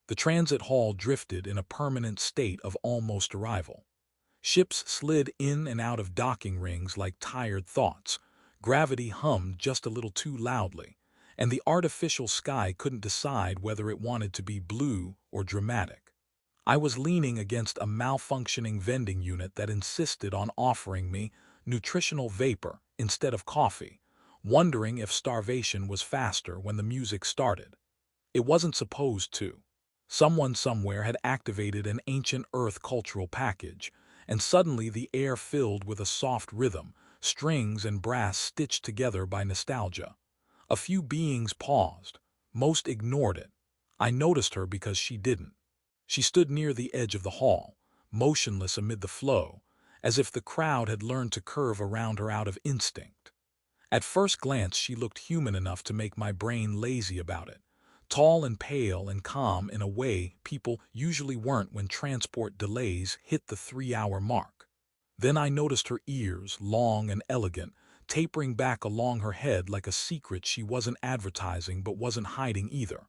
The transit hall drifted in a permanent state of almost arrival. Ships slid in and out of docking rings like tired thoughts. Gravity hummed just a little too loudly, and the artificial sky couldn't decide whether it wanted to be blue or dramatic. I was leaning against a malfunctioning vending unit that insisted on offering me nutritional vapor instead of coffee, wondering if starvation was faster when the music started. It wasn't supposed to. Someone somewhere had activated an ancient Earth cultural package, and suddenly the air filled with a soft rhythm, strings and brass stitched together by nostalgia. A few beings paused. Most ignored it. I noticed her because she didn't. She stood near the edge of the hall, motionless amid the flow, as if the crowd had learned to curve around her out of instinct. At first glance she looked human enough to make my brain lazy about it. Tall and pale and calm in a way people usually weren't when transport delays hit the 3-hour mark. Then I noticed her ears, long and elegant, tapering back along her head like a secret she wasn't advertising but wasn't hiding either.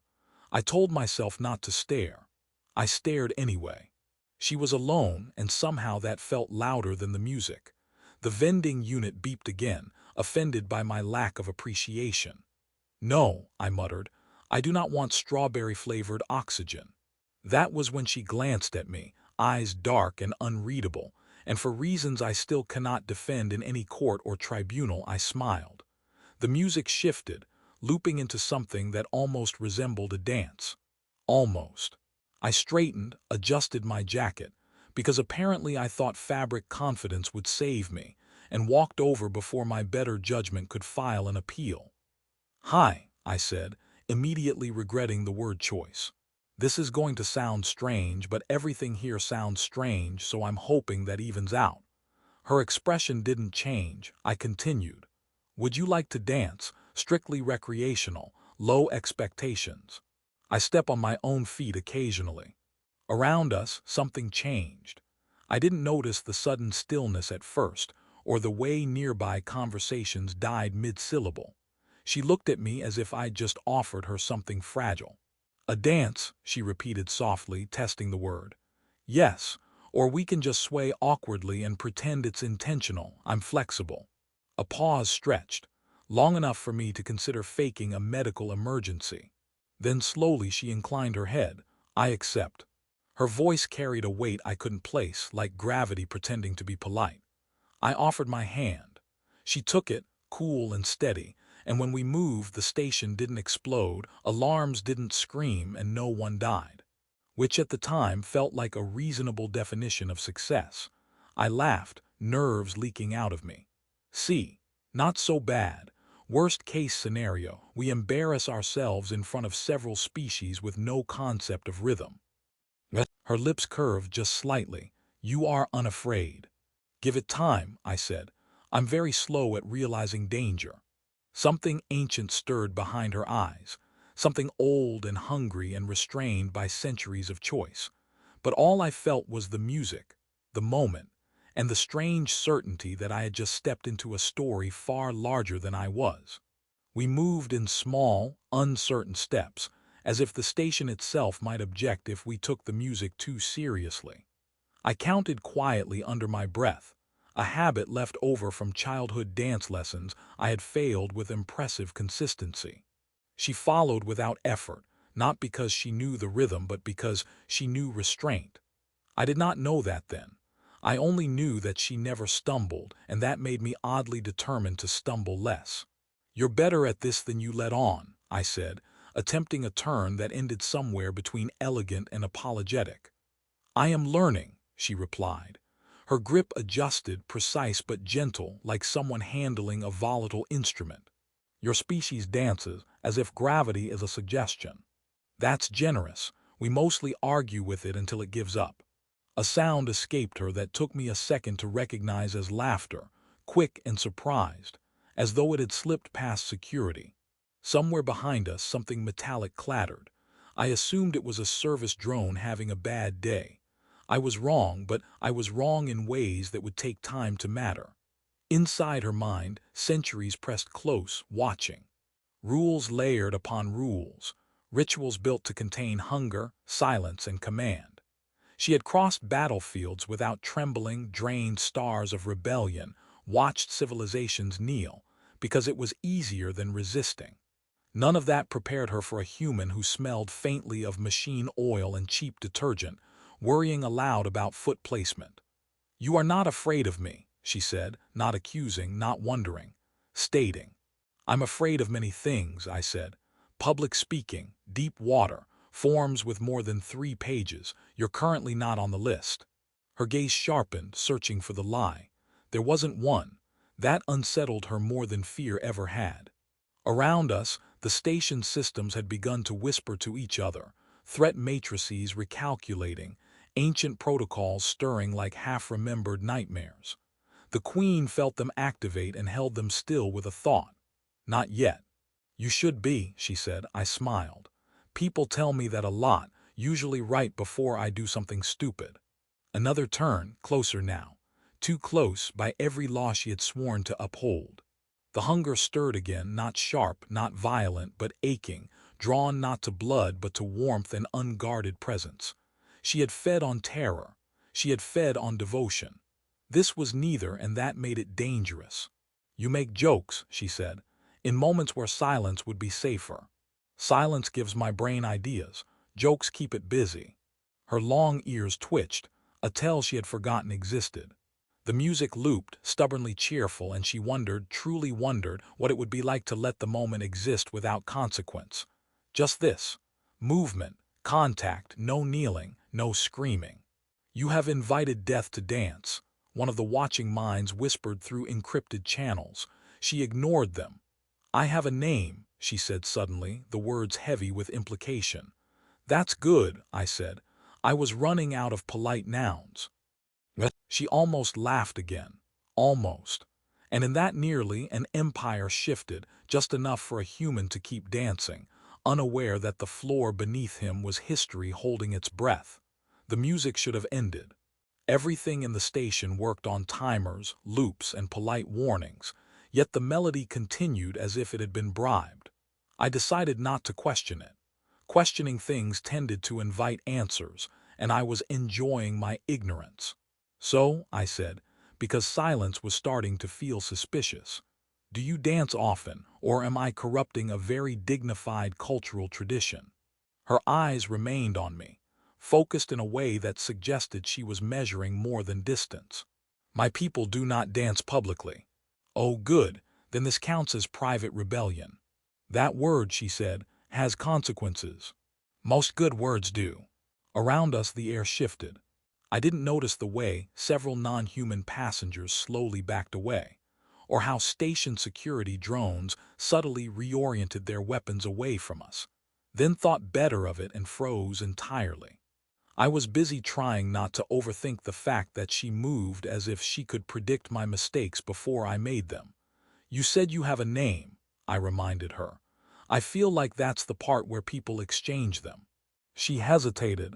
I told myself not to stare. I stared anyway. She was alone, and somehow that felt louder than the music. The vending unit beeped again, offended by my lack of appreciation. "No," I muttered. "I do not want strawberry-flavored oxygen." That was when she glanced at me, eyes dark and unreadable, and for reasons I still cannot defend in any court or tribunal, I smiled. The music shifted, looping into something that almost resembled a dance. Almost. I straightened, adjusted my jacket, because apparently I thought fabric confidence would save me, and walked over before my better judgment could file an appeal. "Hi," I said, immediately regretting the word choice. This is going to sound strange, but everything here sounds strange, so I'm hoping that evens out. Her expression didn't change. I continued. "Would you like to dance? Strictly recreational, low expectations. I step on my own feet occasionally." Around us, something changed. I didn't notice the sudden stillness at first, or the way nearby conversations died mid-syllable. She looked at me as if I'd just offered her something fragile. "A dance," she repeated softly, testing the word. "Yes, or we can just sway awkwardly and pretend it's intentional. I'm flexible." A pause stretched, long enough for me to consider faking a medical emergency. Then slowly she inclined her head. "I accept." Her voice carried a weight I couldn't place, like gravity pretending to be polite. I offered my hand. She took it, cool and steady, and when we moved, the station didn't explode, alarms didn't scream, and no one died. Which at the time felt like a reasonable definition of success. I laughed, nerves leaking out of me. "See, not so bad. Worst case scenario, we embarrass ourselves in front of several species with no concept of rhythm." Her lips curved just slightly. "You are unafraid." "Give it time," I said. "I'm very slow at realizing danger." Something ancient stirred behind her eyes, something old and hungry and restrained by centuries of choice. But all I felt was the music, the moment, and the strange certainty that I had just stepped into a story far larger than I was. We moved in small, uncertain steps, as if the station itself might object if we took the music too seriously. I counted quietly under my breath, a habit left over from childhood dance lessons I had failed with impressive consistency. She followed without effort, not because she knew the rhythm but because she knew restraint. I did not know that then. I only knew that she never stumbled, and that made me oddly determined to stumble less. "You're better at this than you let on," I said, attempting a turn that ended somewhere between elegant and apologetic. "I am learning," she replied. Her grip adjusted, precise but gentle, like someone handling a volatile instrument. "Your species dances as if gravity is a suggestion. That's generous. We mostly argue with it until it gives up." A sound escaped her that took me a second to recognize as laughter, quick and surprised, as though it had slipped past security. Somewhere behind us, something metallic clattered. I assumed it was a service drone having a bad day. I was wrong, but I was wrong in ways that would take time to matter. Inside her mind, centuries pressed close, watching. Rules layered upon rules. rituals built to contain hunger, silence, and command. She had crossed battlefields without trembling, drained stars of rebellion, watched civilizations kneel, because it was easier than resisting. None of that prepared her for a human who smelled faintly of machine oil and cheap detergent, worrying aloud about foot placement. "You are not afraid of me," she said, not accusing, not wondering, stating. "I'm afraid of many things," I said. "Public speaking, deep water, forms with more than 3 pages. You're currently not on the list." Her gaze sharpened, searching for the lie. There wasn't one. That unsettled her more than fear ever had. Around us, the station systems had begun to whisper to each other, threat matrices recalculating, ancient protocols stirring like half-remembered nightmares. The Queen felt them activate and held them still with a thought. "Not yet." "You should be," she said. I smiled. "People tell me that a lot, usually right before I do something stupid." Another turn, closer now. Too close, by every law she had sworn to uphold. The hunger stirred again, not sharp, not violent, but aching, drawn not to blood but to warmth and unguarded presence. She had fed on terror. She had fed on devotion. This was neither, and that made it dangerous. "You make jokes," she said, "in moments where silence would be safer." "Silence gives my brain ideas. Jokes keep it busy." Her long ears twitched, a tell she had forgotten existed. The music looped, stubbornly cheerful, and she wondered, truly wondered, what it would be like to let the moment exist without consequence. Just this. Movement, contact, no kneeling, no screaming. "You have invited death to dance," one of the watching minds whispered through encrypted channels. She ignored them. "I have a name," she said suddenly, the words heavy with implication. "That's good," I said. I was running out of polite nouns. She almost laughed again. Almost. And in that nearly, an empire shifted, just enough for a human to keep dancing, unaware that the floor beneath him was history holding its breath. The music should have ended. Everything in the station worked on timers, loops, and polite warnings, yet the melody continued as if it had been bribed. I decided not to question it. Questioning things tended to invite answers, and I was enjoying my ignorance. "So," I said, because silence was starting to feel suspicious, "do you dance often, or am I corrupting a very dignified cultural tradition?" Her eyes remained on me, focused in a way that suggested she was measuring more than distance. "My people do not dance publicly." "Oh, good, then this counts as private rebellion." "That word," she said, "has consequences." "Most good words do." Around us the air shifted. I didn't notice the way several non-human passengers slowly backed away, or how station security drones subtly reoriented their weapons away from us, then thought better of it and froze entirely. I was busy trying not to overthink the fact that she moved as if she could predict my mistakes before I made them. "You said you have a name," I reminded her. "I feel like that's the part where people exchange them." She hesitated.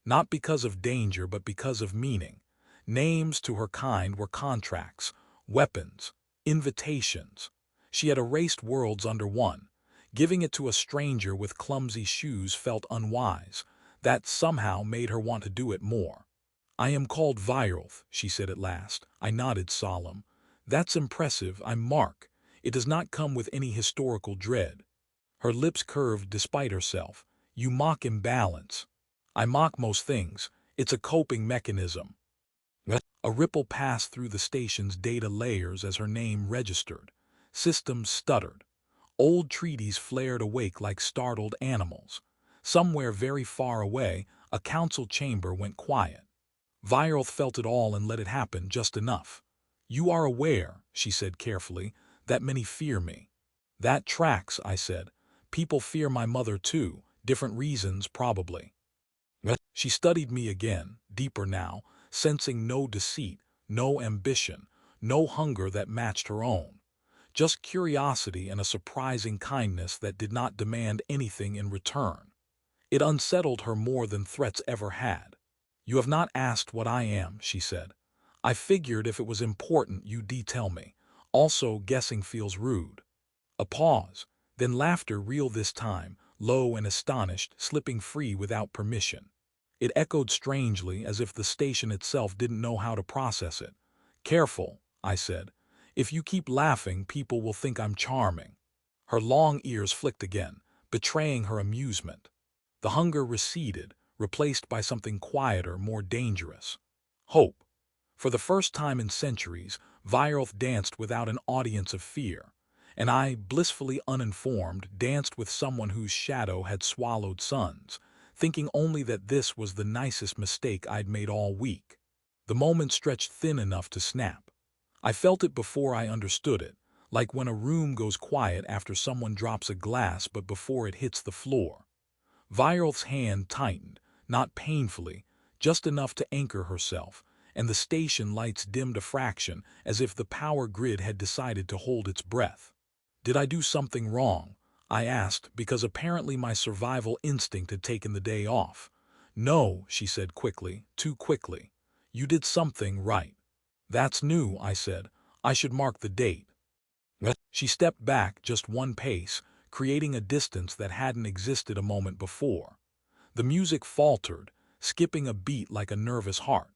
Not because of danger, but because of meaning. Names to her kind were contracts, weapons, invitations. She had erased worlds under one. Giving it to a stranger with clumsy shoes felt unwise. That somehow made her want to do it more. "I am called Virulf," she said at last. I nodded solemn. "That's impressive. I'm Mark. It does not come with any historical dread." Her lips curved despite herself. "You mock imbalance." "I mock most things. It's a coping mechanism." A ripple passed through the station's data layers as her name registered. Systems stuttered. Old treaties flared awake like startled animals. Somewhere very far away, a council chamber went quiet. Virulf felt it all and let it happen just enough. "You are aware," she said carefully, "that many fear me." "That tracks," I said. "People fear my mother too, different reasons probably." She studied me again, deeper now, sensing no deceit, no ambition, no hunger that matched her own. Just curiosity and a surprising kindness that did not demand anything in return. It unsettled her more than threats ever had. "You have not asked what I am," she said. "I figured if it was important you'd tell me. Also, guessing feels rude." A pause, then laughter, real this time, low and astonished, slipping free without permission. It echoed strangely, as if the station itself didn't know how to process it. "Careful," I said. "If you keep laughing, people will think I'm charming." Her long ears flicked again, betraying her amusement. The hunger receded, replaced by something quieter, more dangerous. Hope. For the first time in centuries, Virolth danced without an audience of fear, and I, blissfully uninformed, danced with someone whose shadow had swallowed suns, thinking only that this was the nicest mistake I'd made all week. The moment stretched thin enough to snap. I felt it before I understood it, like when a room goes quiet after someone drops a glass but before it hits the floor. Virolth's hand tightened, not painfully, just enough to anchor herself, and the station lights dimmed a fraction, as if the power grid had decided to hold its breath. "Did I do something wrong?" I asked, because apparently my survival instinct had taken the day off. "No," she said quickly, too quickly. "You did something right." "That's new," I said. "I should mark the date." She stepped back just one pace, creating a distance that hadn't existed a moment before. The music faltered, skipping a beat like a nervous heart.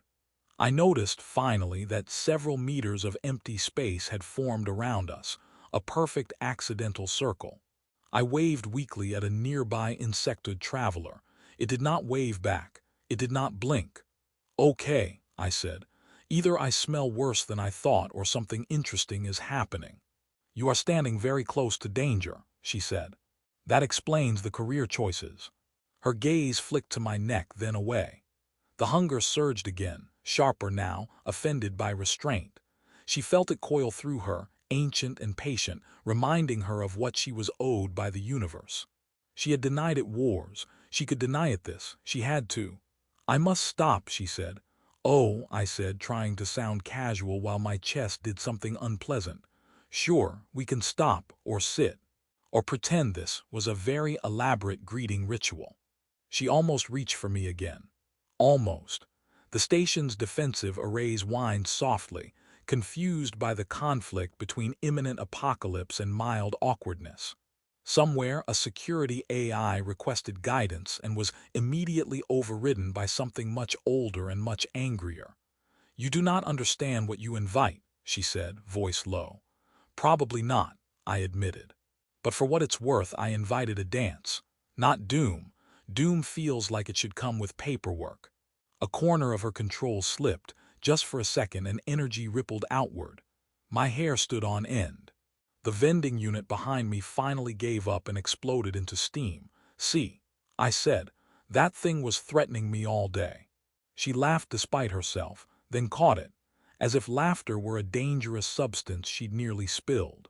I noticed, finally, that several meters of empty space had formed around us, a perfect accidental circle. I waved weakly at a nearby insectoid traveler. It did not wave back. It did not blink. "Okay," I said. "Either I smell worse than I thought or something interesting is happening." "You are standing very close to danger," she said. "That explains the career choices." Her gaze flicked to my neck, then away. The hunger surged again, sharper now, offended by restraint. She felt it coil through her, ancient and patient, reminding her of what she was owed by the universe. She had denied it wars. She could deny it this. She had to. "I must stop," she said. "Oh," I said, trying to sound casual while my chest did something unpleasant. "Sure, we can stop, or sit, or pretend this was a very elaborate greeting ritual." She almost reached for me again. Almost. The station's defensive arrays whined softly, confused by the conflict between imminent apocalypse and mild awkwardness. Somewhere, a security AI requested guidance and was immediately overridden by something much older and much angrier. "You do not understand what you invite," she said, voice low. "Probably not," I admitted. "But for what it's worth, I invited a dance. Not doom. Doom feels like it should come with paperwork." A corner of her control slipped, just for a second, and energy rippled outward. My hair stood on end. The vending unit behind me finally gave up and exploded into steam. "See," I said, "that thing was threatening me all day." She laughed despite herself, then caught it, as if laughter were a dangerous substance she'd nearly spilled.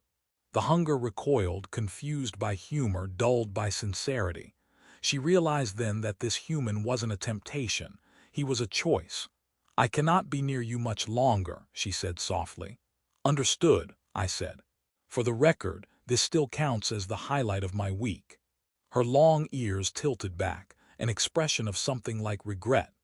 The hunger recoiled, confused by humor, dulled by sincerity. She realized then that this human wasn't a temptation. He was a choice. "I cannot be near you much longer," she said softly. "Understood," I said. "For the record, this still counts as the highlight of my week." Her long ears tilted back, an expression of something like regret.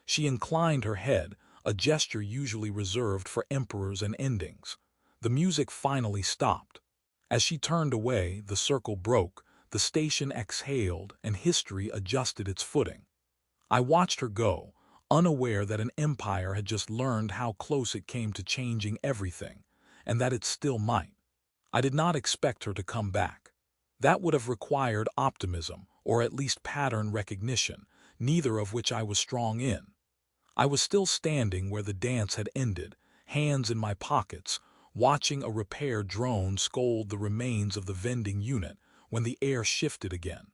She inclined her head, a gesture usually reserved for emperors and endings. The music finally stopped. As she turned away, the circle broke, the station exhaled, and history adjusted its footing. I watched her go, unaware that an empire had just learned how close it came to changing everything, and that it still might. I did not expect her to come back. That would have required optimism, or at least pattern recognition, neither of which I was strong in. I was still standing where the dance had ended, hands in my pockets, watching a repair drone scold the remains of the vending unit, when the air shifted again.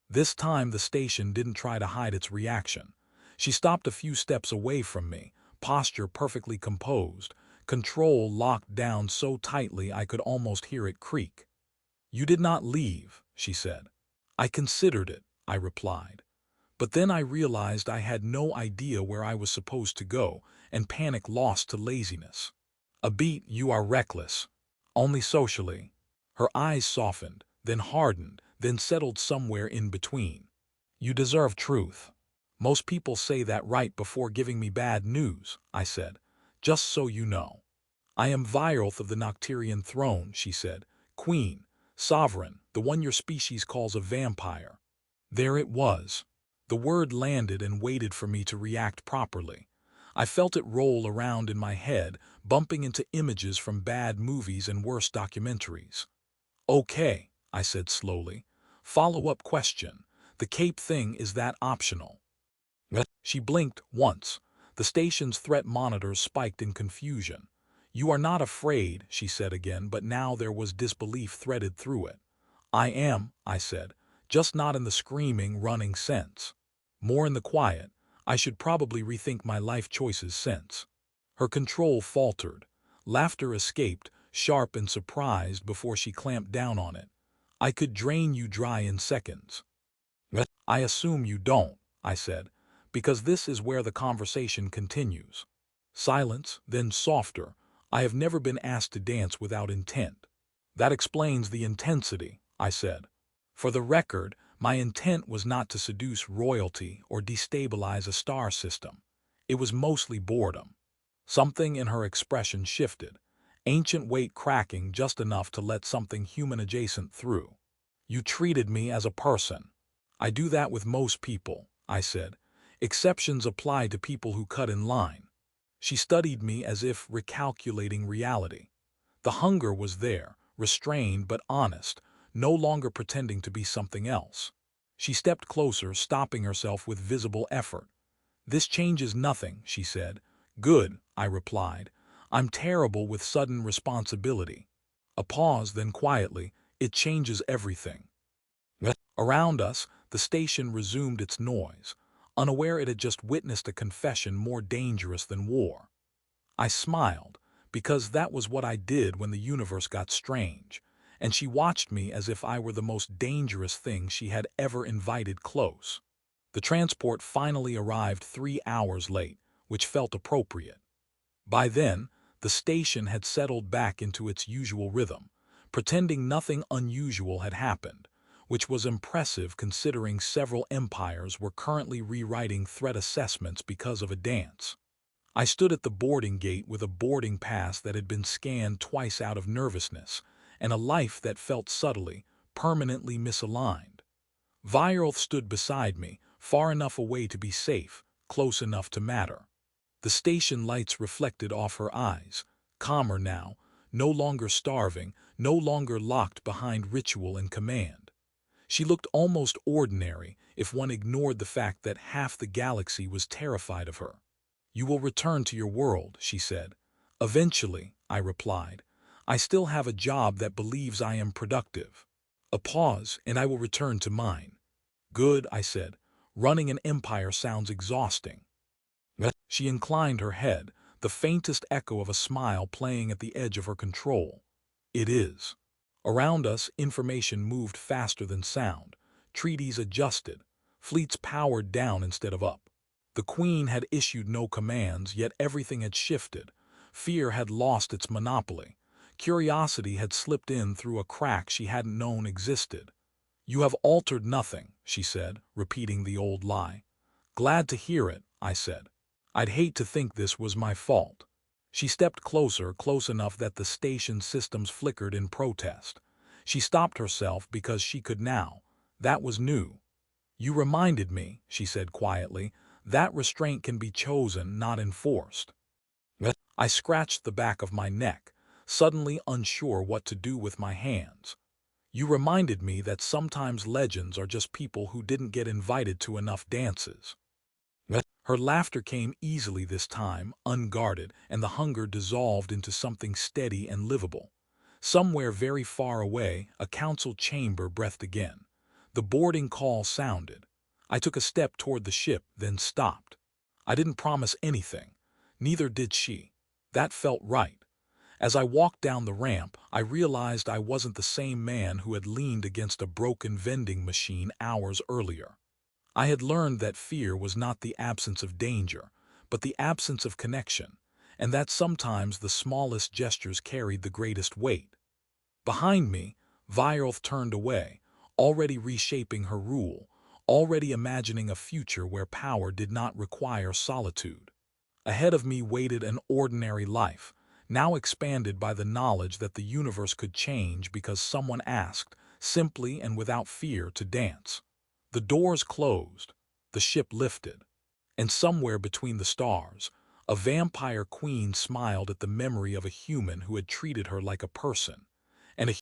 This time the station didn't try to hide its reaction. She stopped a few steps away from me, posture perfectly composed, control locked down so tightly I could almost hear it creak. "You did not leave," she said. "I considered it," I replied. But then I realized I had no idea where I was supposed to go, and panic lost to laziness. "A beat, you are reckless." "Only socially." Her eyes softened, then hardened, then settled somewhere in between. "You deserve truth." "Most people say that right before giving me bad news," I said. "Just so you know." "I am Virolth of the Nocturian throne," she said. "Queen, sovereign, the one your species calls a vampire." There it was. The word landed and waited for me to react properly. I felt it roll around in my head, bumping into images from bad movies and worse documentaries. Okay, I said slowly. Follow-up question. The cape thing, is that optional? She blinked once. The station's threat monitors spiked in confusion. You are not afraid, she said again, but now there was disbelief threaded through it. I am, I said, just not in the screaming, running sense. More in the quiet. I should probably rethink my life choices since. Her control faltered. Laughter escaped, sharp and surprised, before she clamped down on it. I could drain you dry in seconds. I assume you don't, I said, because this is where the conversation continues. Silence, then softer. I have never been asked to dance without intent. That explains the intensity, I said. For the record, my intent was not to seduce royalty or destabilize a star system. It was mostly boredom. Something in her expression shifted, ancient weight cracking just enough to let something human adjacent through. You treated me as a person. I do that with most people, I said. Exceptions apply to people who cut in line. She studied me as if recalculating reality. The hunger was there, restrained but honest, no longer pretending to be something else. She stepped closer, stopping herself with visible effort. This changes nothing, she said. Good, I replied. I'm terrible with sudden responsibility. A pause, then quietly, it changes everything. Around us, the station resumed its noise, unaware it had just witnessed a confession more dangerous than war. I smiled, because that was what I did when the universe got strange, and she watched me as if I were the most dangerous thing she had ever invited close. The transport finally arrived 3 hours late, which felt appropriate. By then, the station had settled back into its usual rhythm, pretending nothing unusual had happened, which was impressive considering several empires were currently rewriting threat assessments because of a dance. I stood at the boarding gate with a boarding pass that had been scanned twice out of nervousness, and a life that felt subtly, permanently misaligned. Vyrolf stood beside me, far enough away to be safe, close enough to matter. The station lights reflected off her eyes, calmer now, no longer starving, no longer locked behind ritual and command. She looked almost ordinary if one ignored the fact that half the galaxy was terrified of her. You will return to your world, she said. Eventually, I replied. I still have a job that believes I am productive. A pause, and I will return to mine. Good, I said. Running an empire sounds exhausting. She inclined her head, the faintest echo of a smile playing at the edge of her control. It is. Around us, information moved faster than sound. Treaties adjusted. Fleets powered down instead of up. The Queen had issued no commands, yet everything had shifted. Fear had lost its monopoly. Curiosity had slipped in through a crack she hadn't known existed. You have altered nothing, she said, repeating the old lie. Glad to hear it, I said. I'd hate to think this was my fault. She stepped closer, close enough that the station systems flickered in protest. She stopped herself because she could now. That was new. You reminded me, she said quietly, that restraint can be chosen, not enforced. I scratched the back of my neck, suddenly unsure what to do with my hands. You reminded me that sometimes legends are just people who didn't get invited to enough dances. Her laughter came easily this time, unguarded, and the hunger dissolved into something steady and livable. Somewhere very far away, a council chamber breathed again. The boarding call sounded. I took a step toward the ship, then stopped. I didn't promise anything. Neither did she. That felt right. As I walked down the ramp, I realized I wasn't the same man who had leaned against a broken vending machine hours earlier. I had learned that fear was not the absence of danger, but the absence of connection, and that sometimes the smallest gestures carried the greatest weight. Behind me, Vyrolf turned away, already reshaping her rule, already imagining a future where power did not require solitude. Ahead of me waited an ordinary life, now expanded by the knowledge that the universe could change because someone asked, simply and without fear, to dance. The doors closed, the ship lifted, and somewhere between the stars, a vampire queen smiled at the memory of a human who had treated her like a person, and a